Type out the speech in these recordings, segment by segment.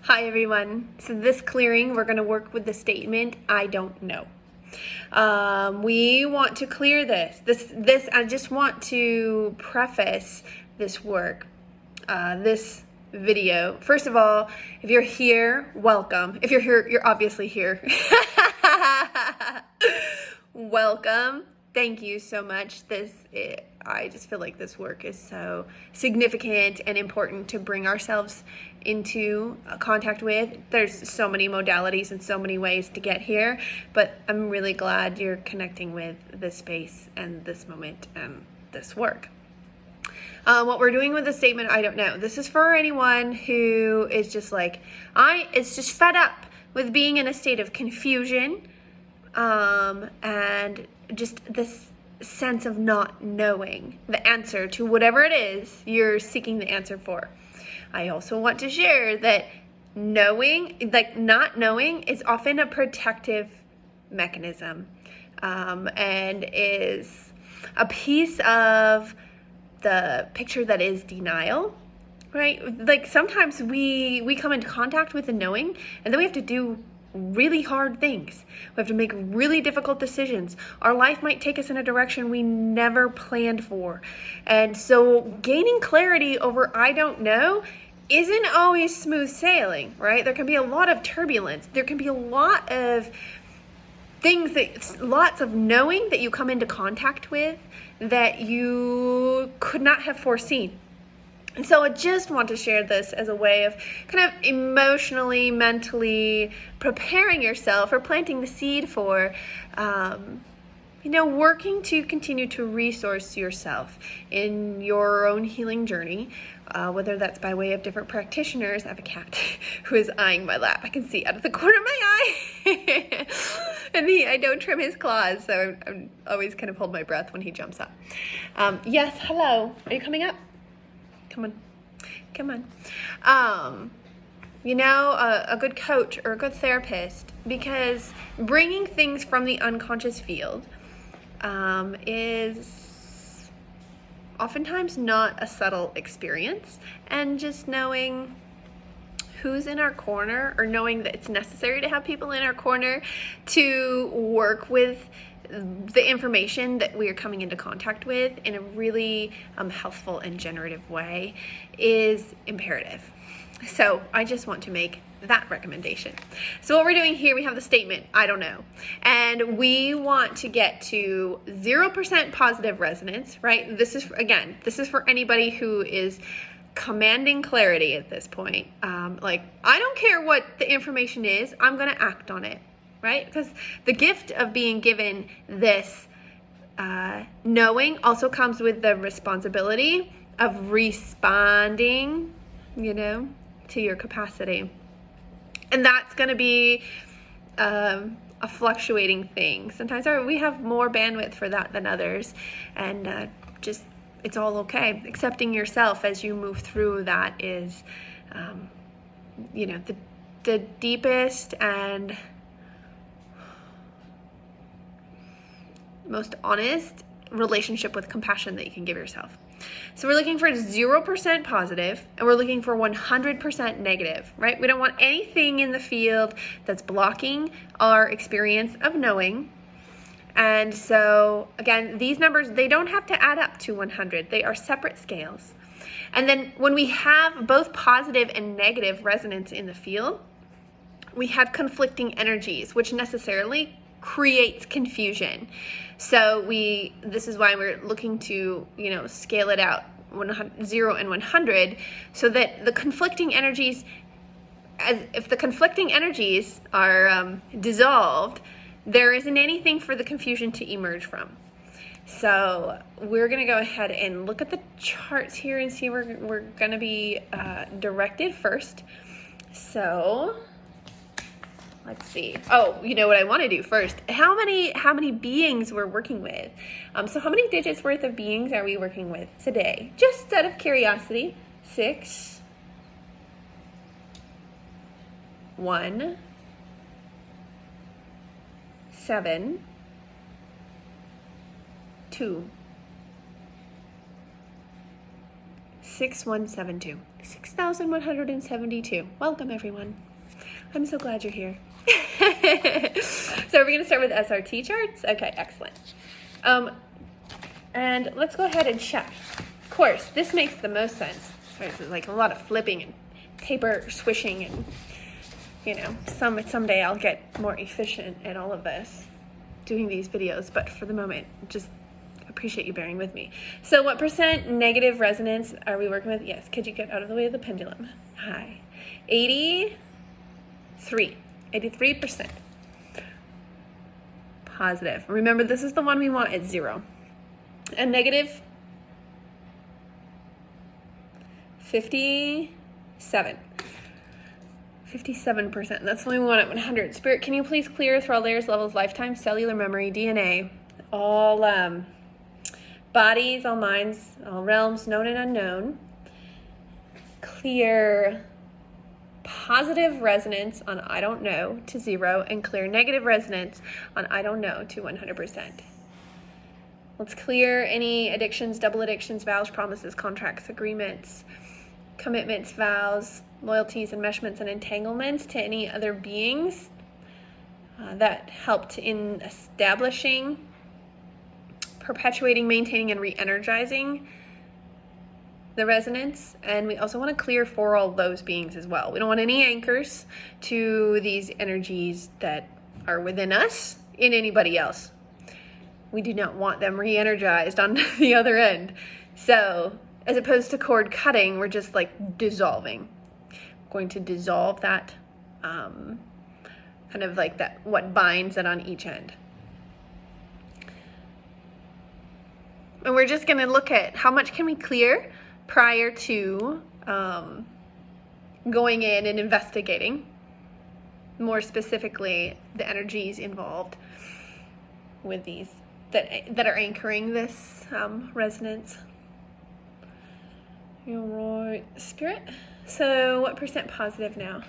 Hi everyone. So this clearing, we're going to work with the statement, I don't know. We want to clear this. I just want to preface this work, this video. First of all, if you're here, welcome. If you're here, you're obviously here. Welcome. Thank you so much. I just feel like this work is so significant and important to bring ourselves into contact with. There's so many modalities and so many ways to get here, but I'm really glad you're connecting with this space and this moment and this work. What we're doing with the statement, I don't know. This is for anyone who is just like, is just fed up with being in a state of confusion, and just this sense of not knowing the answer to whatever it is you're seeking the answer for. I also want to share that not knowing is often a protective mechanism, and is a piece of the picture that is denial, right? Like sometimes we come into contact with the knowing and then we have to do really hard things. We have to make really difficult decisions. Our life might take us in a direction we never planned for. And so gaining clarity over I don't know isn't always smooth sailing, right? There can be a lot of turbulence. There can be a lot of lots of knowing that you come into contact with that you could not have foreseen. And so I just want to share this as a way of kind of emotionally, mentally preparing yourself or planting the seed for, working to continue to resource yourself in your own healing journey, whether that's by way of different practitioners. I have a cat who is eyeing my lap. I can see out of the corner of my eye. And I don't trim his claws, so I'm always kind of hold my breath when he jumps up. Yes, hello. Are you coming up? Come on. A good coach or a good therapist, because bringing things from the unconscious field is oftentimes not a subtle experience, and just knowing who's in our corner, or knowing that it's necessary to have people in our corner to work with the information that we are coming into contact with in a really healthful and generative way is imperative. So I just want to make that recommendation. So what we're doing here, we have the statement, I don't know. And we want to get to 0% positive resonance, right? This is for anybody who is commanding clarity at this point. I don't care what the information is, I'm going to act on it. Right? Because the gift of being given this knowing also comes with the responsibility of responding, to your capacity. And that's going to be a fluctuating thing. Sometimes we have more bandwidth for that than others. And it's all okay. Accepting yourself as you move through that is, the deepest and most honest relationship with compassion that you can give yourself. So we're looking for 0% positive, and we're looking for 100% negative, right? We don't want anything in the field that's blocking our experience of knowing. And so again, these numbers, they don't have to add up to 100. They are separate scales. And then when we have both positive and negative resonance in the field, we have conflicting energies, which necessarily creates confusion. So this is why we're looking to, scale it out 0 and 100, so that the conflicting energies, if the conflicting energies are dissolved, there isn't anything for the confusion to emerge from. So we're going to go ahead and look at the charts here and see where we're going to be directed first. So let's see. Oh, you know what I want to do first? How many beings we're working with? So how many digits worth of beings are we working with today? Just out of curiosity. 6, 1, 7, 2, 6172. 6172. Welcome, everyone. I'm so glad you're here. So are we going to start with SRT charts? Okay, excellent. And let's go ahead and check. Of course, this makes the most sense. There's like a lot of flipping and paper swishing, and you know, someday I'll get more efficient at all of this, doing these videos, but for the moment, just appreciate you bearing with me. So what percent negative resonance are we working with? Yes, could you get out of the way of the pendulum? Hi. 83%. Positive. Remember, this is the one we want at 0. And negative 57%. That's when we want at 100. Spirit, can you please clear through all layers, levels, lifetime, cellular memory, DNA, all bodies, all minds, all realms, known and unknown. Clear positive resonance on I don't know to 0, and clear negative resonance on I don't know to 100%. Let's clear any addictions, double addictions, vows, promises, contracts, agreements, commitments, vows, loyalties, enmeshments, and entanglements to any other beings that helped in establishing, perpetuating, maintaining, and re-energizing the resonance. And we also want to clear for all those beings as well. We don't want any anchors to these energies that are within us in anybody else. We do not want them re-energized on the other end. So as opposed to cord cutting, we're just like dissolving. We're going to dissolve that kind of like that, what binds it on each end. And we're just going to look at how much can we clear prior to going in and investigating, more specifically, the energies involved with these that are anchoring this resonance. You're right, Spirit. So what percent positive now?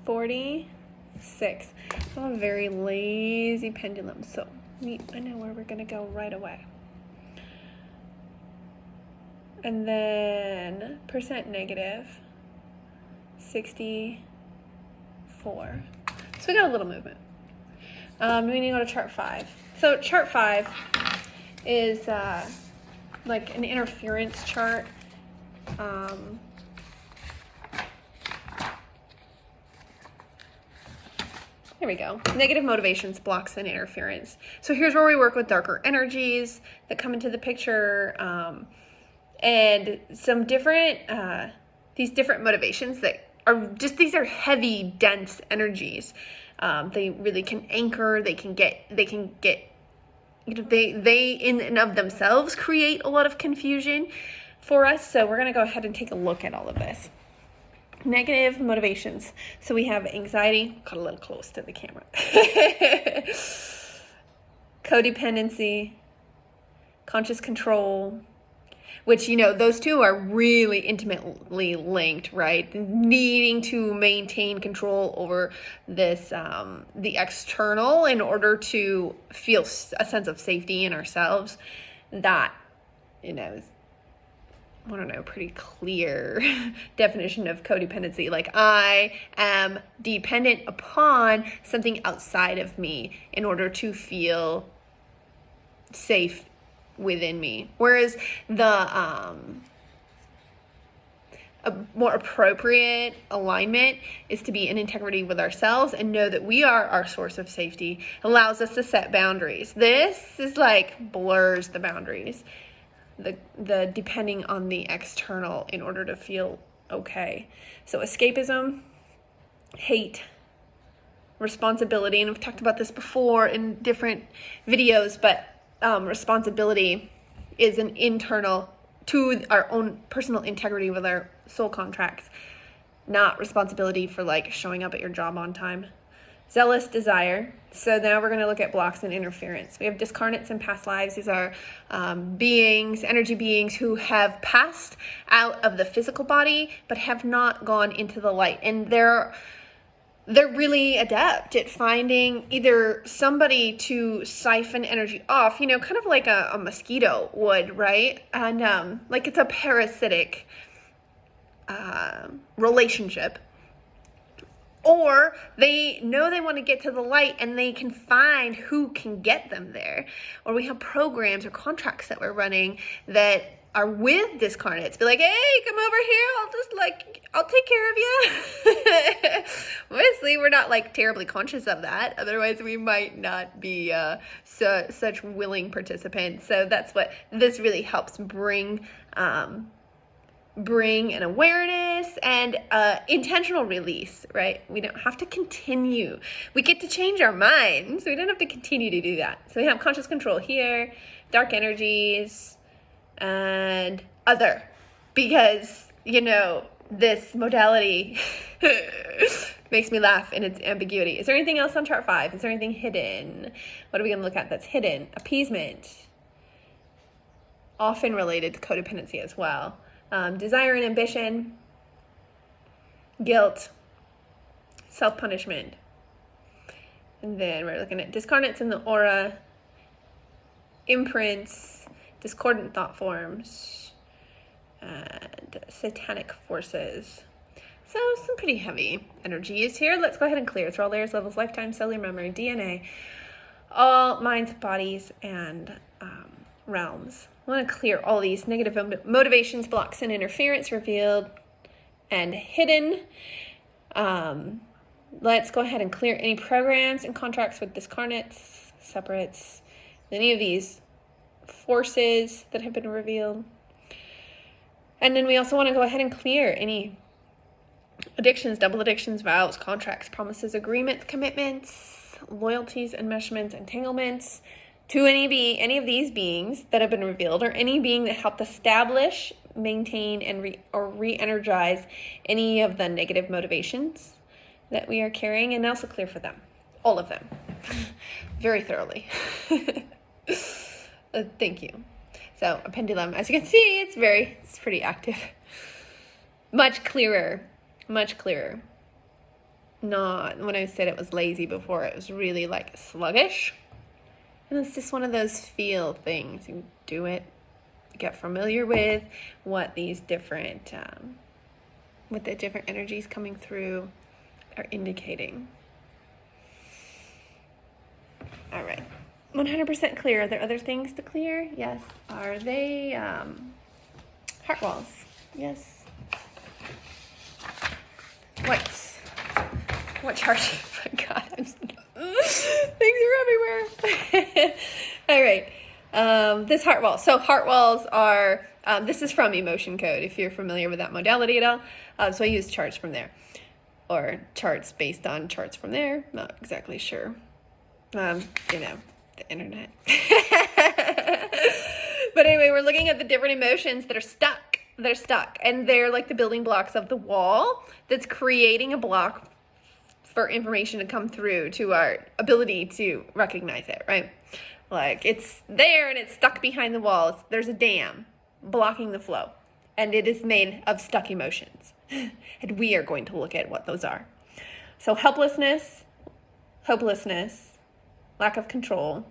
46. I have a very lazy pendulum, so I know where we're going to go right away. And then percent negative, 64. So we got a little movement. We need to go to chart 5. So chart 5 is like an interference chart. There we go. Negative motivations, blocks, and interference. So here's where we work with darker energies that come into the picture. And some different, these different motivations that are just, these are heavy, dense energies. They really can anchor, they can get, you know, they in and of themselves create a lot of confusion for us. So we're going to go ahead and take a look at all of this. Negative motivations. So we have anxiety, got a little close to the camera. Codependency, conscious control, which, you know, those two are really intimately linked, right? Needing to maintain control over this, the external, in order to feel a sense of safety in ourselves. That, you know, is, I don't know, pretty clear definition of codependency. Like, I am dependent upon something outside of me in order to feel safe within me. Whereas the a more appropriate alignment is to be in integrity with ourselves and know that we are our source of safety. Allows us to set boundaries. This is like blurs the boundaries. The depending on the external in order to feel okay. So escapism, hate, responsibility, and we've talked about this before in different videos, but responsibility is an internal to our own personal integrity with our soul contracts, not responsibility for like showing up at your job on time. Zealous desire. So now we're going to look at blocks and interference. We have discarnates in past lives. These are beings, energy beings who have passed out of the physical body but have not gone into the light. And there they're really adept at finding either somebody to siphon energy off, kind of like a mosquito would, right? And like it's a parasitic relationship. Or they know they want to get to the light and they can find who can get them there. Or we have programs or contracts that we're running that are with discarnates. Be like, hey, come over here. I'll take care of you. Obviously, we're not like terribly conscious of that. Otherwise, we might not be such willing participants. So that's what this really helps bring an awareness and intentional release, right? We don't have to continue. We get to change our minds. We don't have to continue to do that. So we have conscious control here, dark energies, and other. Because, this modality makes me laugh in its ambiguity. Is there anything else on chart 5? Is there anything hidden? What are we going to look at that's hidden? Appeasement. Often related to codependency as well. Desire and ambition, guilt, self-punishment. And then we're looking at discarnates in the aura, imprints, discordant thought forms, and satanic forces. So some pretty heavy energies here. Let's go ahead and clear through all layers, levels, lifetime, cellular memory, DNA, all minds, bodies, and realms. I want to clear all these negative motivations, blocks, and interference revealed and hidden. Let's go ahead and clear any programs and contracts with discarnates, separates, any of these forces that have been revealed. And then we also want to go ahead and clear any addictions, double addictions, vows, contracts, promises, agreements, commitments, loyalties, enmeshments, entanglements, to any of these beings that have been revealed, or any being that helped establish, maintain, and re-energize any of the negative motivations that we are carrying, and also clear for them, all of them, very thoroughly. Thank you. So a pendulum, as you can see, it's pretty active. Much clearer. Not when I said it was lazy before, it was really like sluggish. And it's just one of those feel things. You do it, get familiar with what these different, what the different energies coming through are indicating. All right, 100% clear. Are there other things to clear? Yes. Are they heart walls? Yes. What chart? Oh my God, things are everywhere. All right. This heart wall. So heart walls are, this is from Emotion Code, if you're familiar with that modality at all. So I use charts from there, or charts based on charts from there. Not exactly sure. The internet. But anyway, we're looking at the different emotions that are stuck. They're stuck, and they're like the building blocks of the wall that's creating a block for information to come through, to our ability to recognize it, right? Like it's there and it's stuck behind the wall. There's a dam blocking the flow, and it is made of stuck emotions. And we are going to look at what those are. So helplessness, hopelessness, lack of control,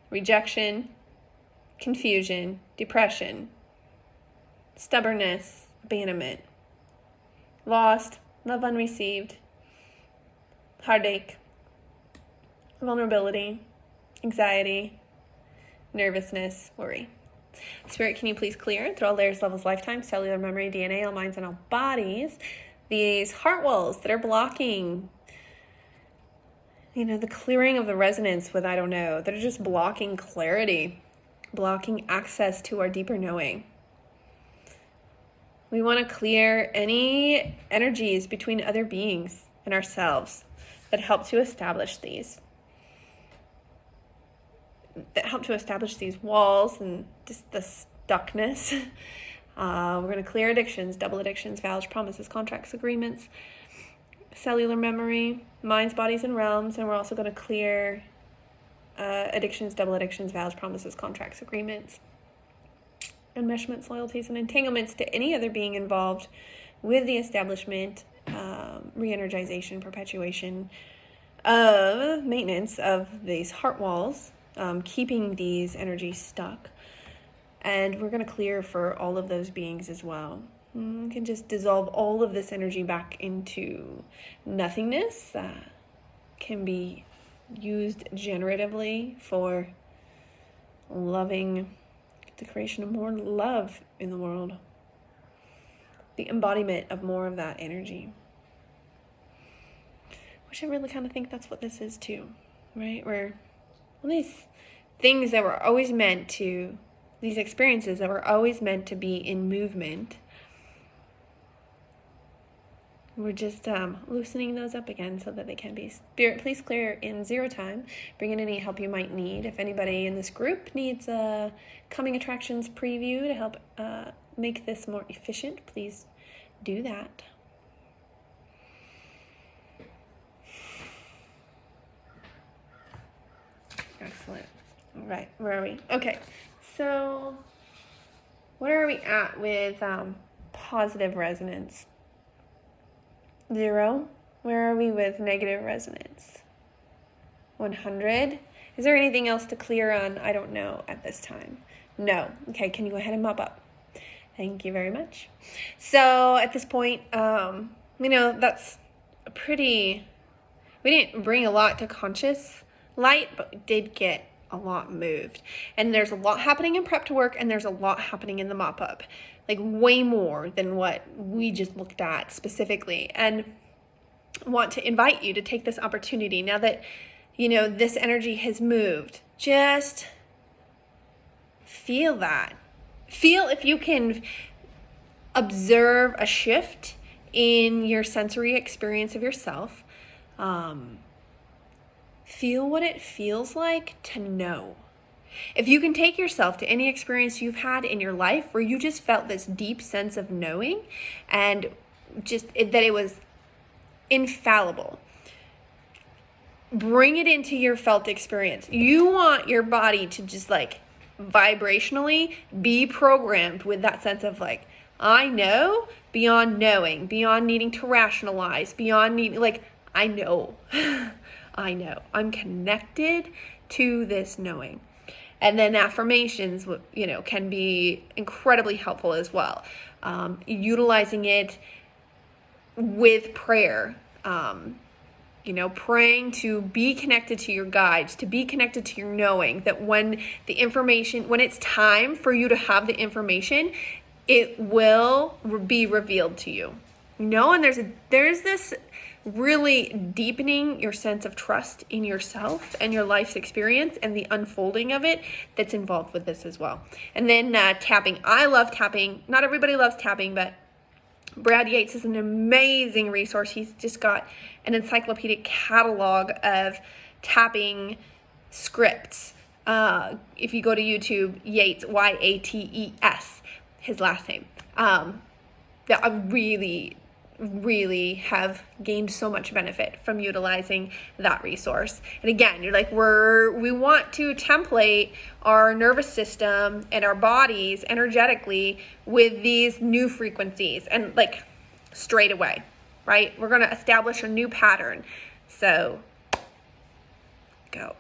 rejection, confusion, depression, stubbornness, abandonment, lost, love unreceived, heartache, vulnerability, anxiety, nervousness, worry. Spirit, can you please clear through all layers, levels, lifetime, cellular memory, DNA, all minds, and all bodies, these heart walls that are blocking, the clearing of the resonance with, that are just blocking clarity, blocking access to our deeper knowing. We want to clear any energies between other beings and ourselves that help to establish these. Walls and just the stuckness. We're going to clear addictions, double addictions, vows, promises, contracts, agreements, cellular memory, minds, bodies, and realms. And we're also going to clear addictions, double addictions, vows, promises, contracts, agreements, enmeshments, loyalties, and entanglements to any other being involved with the establishment, re-energization, perpetuation of maintenance of these heart walls, keeping these energies stuck. And we're going to clear for all of those beings as well. We can just dissolve all of this energy back into nothingness. Can be used generatively for loving, the creation of more love in the world. The embodiment of more of that energy. Which I really kind of think that's what this is too, right? Where all these things that were always meant to, these experiences that were always meant to be in movement, we're just loosening those up again so that they can be. Spirit, please clear in 0 time. Bring in any help you might need. If anybody in this group needs a coming attractions preview to help make this more efficient, please do that. Excellent. All right, where are we? Okay, so where are we at with positive resonance? 0. Where are we with negative resonance? 100. Is there anything else to clear on? I don't know at this time. No. Okay, can you go ahead and mop up? Thank you very much. So at this point, that's a pretty, we didn't bring a lot to conscious light, but we did get a lot moved. And there's a lot happening in prep to work, and there's a lot happening in the mop up. Like way more than what we just looked at specifically. And want to invite you to take this opportunity now that, this energy has moved. Just feel that. Feel if you can observe a shift in your sensory experience of yourself. Feel what it feels like to know. If you can take yourself to any experience you've had in your life where you just felt this deep sense of knowing and that it was infallible, bring it into your felt experience. You want your body to just vibrationally be programmed with that sense of I know, beyond knowing, beyond needing to rationalize, beyond needing, I know. I know. I'm connected to this knowing. And then affirmations, can be incredibly helpful as well. Utilizing it with prayer, praying to be connected to your guides, to be connected to your knowing, that when it's time for you to have the information, it will be revealed to you. And there's this really deepening your sense of trust in yourself and your life's experience and the unfolding of it that's involved with this as well. And then tapping. I love tapping. Not everybody loves tapping, but Brad Yates is an amazing resource. He's just got an encyclopedic catalog of tapping scripts. If you go to YouTube, Yates, Yates, his last name. That I really have gained so much benefit from utilizing that resource. And again, you're we want to template our nervous system and our bodies energetically with these new frequencies and straight away, right? We're going to establish a new pattern. So go.